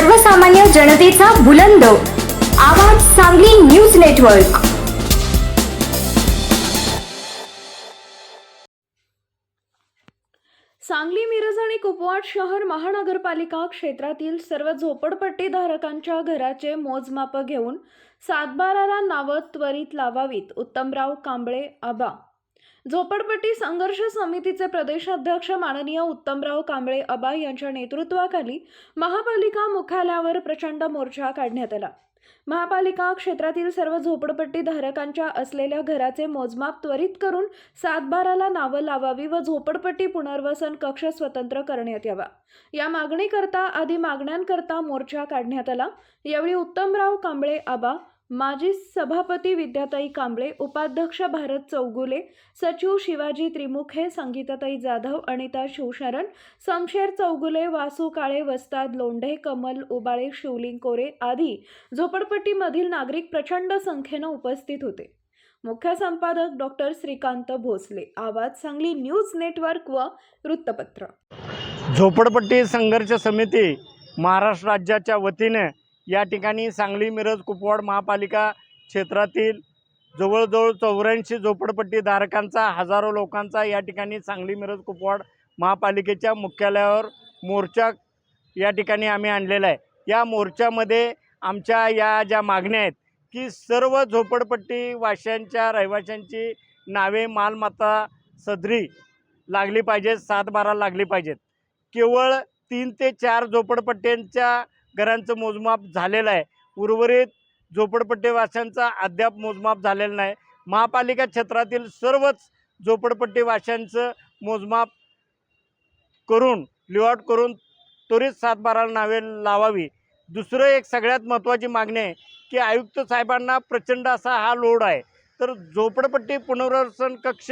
सर्वसामान्य जनतेचा बुलंद आवाज सांगली न्यूज नेटवर्क। सांगली, मिरज आणि कुपवाड शहर महानगरपालिका क्षेत्रातील सर्व झोपडपट्टी धारकांच्या घराचे मोजमाप घेऊन 7/12ला नावं त्वरित लावावीत। उत्तमराव कांबळे आबा। झोपडपट्टी संघर्ष समितीचे प्रदेशाध्यक्ष माननीय उत्तमराव कांबळे आबा यांच्या नेतृत्वाखाली महापालिका मुख्यालयावर प्रचंड मोर्चा काढण्यात आला। महापालिका क्षेत्रातील सर्व झोपडपट्टी धारकांच्या असलेल्या घराचे मोजमाप त्वरित करून 7/12ला नावं लावावी व झोपडपट्टी पुनर्वसन कक्ष स्वतंत्र करण्यात यावा, या मागणीकरता आदी मागण्यांकरता मोर्चा काढण्यात आला। यावेळी उत्तमराव कांबळे आबा, माजी सभापती विद्याताई कांबळे, उपाध्यक्ष भारत चौगुले, सचिव शिवाजी त्रिमुखे, संगीताताई जाधव, अनिता शिवशरण, समशेर चौगुले, वासू काळे, वस्ताद लोंढे, कमल उबाळे, शिवलिंग कोरे आदी झोपडपट्टीमधील नागरिक प्रचंड संख्येने उपस्थित होते। मुख्य संपादक डॉक्टर श्रीकांत भोसले, आवाज सांगली न्यूज नेटवर्क व वृत्तपत्र। झोपडपट्टी संघर्ष समिती महाराष्ट्र राज्याच्या वतीने या ठिकाणी सांगली, मिरज, कुपवाड महापालिका क्षेत्रातील जवळजवळ 84 झोपडपट्टी धारकांचा, हजारो लोकांचा या ठिकाणी सांगली, मिरज, कुपवाड महापालिकेच्या मुख्यालयावर मोर्चा या ठिकाणी आम्ही आणलेला आहे। या मोर्चामध्ये आमच्या या ज्या मागण्या आहेत की सर्व झोपडपट्टी वाशांच्या रहिवाशांची नावे मालमत्ता सदरी लागली पाहिजेत, 7/12 लागली पाहिजेत। केवळ 3 ते 4 झोपडपट्ट्यांच्या घरांचं मोजमाप झालेलं आहे, उर्वरित झोपडपट्टीवाशांचा अद्याप मोजमाप झालेलं नाही। महापालिका क्षेत्रातील सर्वच झोपडपट्टीवाशांचं मोजमाप करून लिआउट करून त्वरित 7/12 नावे लावावी। दुसरं एक सगळ्यात महत्त्वाची मागणी आहे की आयुक्त साहेबांना प्रचंड असा हा लोड आहे, तर झोपडपट्टी पुनर्वसन कक्ष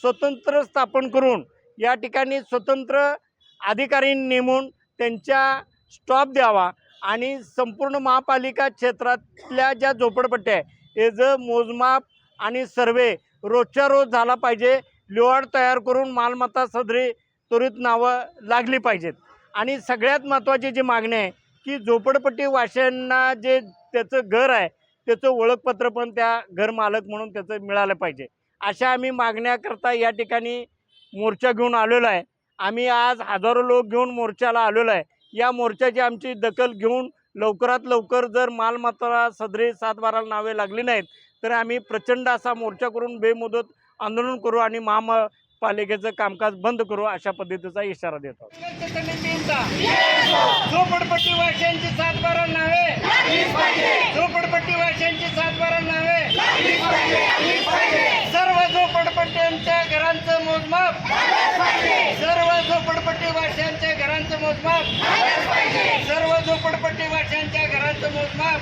स्वतंत्र स्थापन करून या ठिकाणी स्वतंत्र अधिकारी नेमून त्यांच्या स्टॉप द्यावा आणि संपूर्ण महापालिका क्षेत्रातल्या ज्या झोपडपट्ट्या आहे याचं मोजमाप आणि सर्वे रोजच्या रोज झाला पाहिजे। लिआउट तयार करून मालमत्ता सदरी त्वरित नावं लागली पाहिजेत। आणि सगळ्यात महत्त्वाची जी मागणी आहे की झोपडपट्टी वाशांना जे त्याचं घर आहे त्याचं ओळखपत्र पण त्या घर मालक म्हणून त्याचं मिळालं पाहिजे। अशा आम्ही मागण्याकरता या ठिकाणी मोर्चा घेऊन आलेलो आहे। आम्ही आज हजारो लोक घेऊन मोर्चाला आलेलो आहे। या मोर्चाची आमची दखल घेऊन लवकरात लवकर जर मालमत्ता सदरी 7/12 नावे लागली नाहीत तर आम्ही प्रचंड असा मोर्चा करून बेमुदत आंदोलन करू आणि महापालिकेचं कामकाज बंद करू, अशा पद्धतीचा इशारा देतो। झोपडपट्टी वाशांची 7/12 नावे, झोपडपट्टी वाशांची 7/12 नावे, सर्व झोपडपट्ट्यांच्या घरांचं मोजमाप, सर्व झोपडपट्टी वाशांच्या घरांचं मोजमाप, सर्व झोपडपट्टी वाशांच्या घरांचं मोजमाप